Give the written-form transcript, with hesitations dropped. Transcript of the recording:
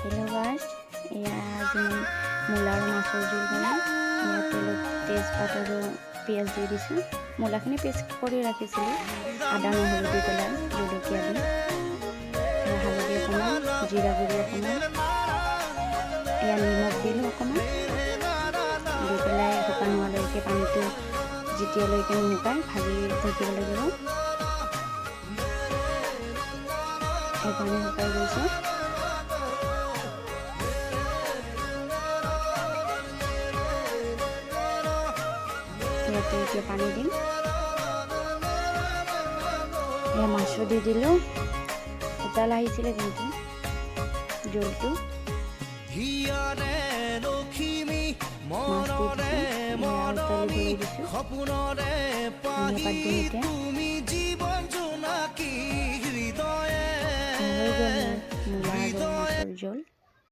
hello guys या आज मैं मूला और माछर जोल बनाम या तेल तेजपात और पियाज दी दिसो मूलाखिनि पेस्ट कर राखिसिलो आदा নহৰু দি পেলাই জলকীয়া দি হালধি অকণমান জিৰা গুড়ি অকণমান या নিমখ দিলোঁ অকণমান দি পেলাই শুকান হোৱালৈকে পানীটো যেতিয়ালৈকে নুশুকায় ভাজি থাকিব লাগিব পানী শুকাই গৈছে এতিয়া পানী দিম এয়া মাছটো দি দিলোঁ উতাল আহিছিলে কিন্তু জলটো জল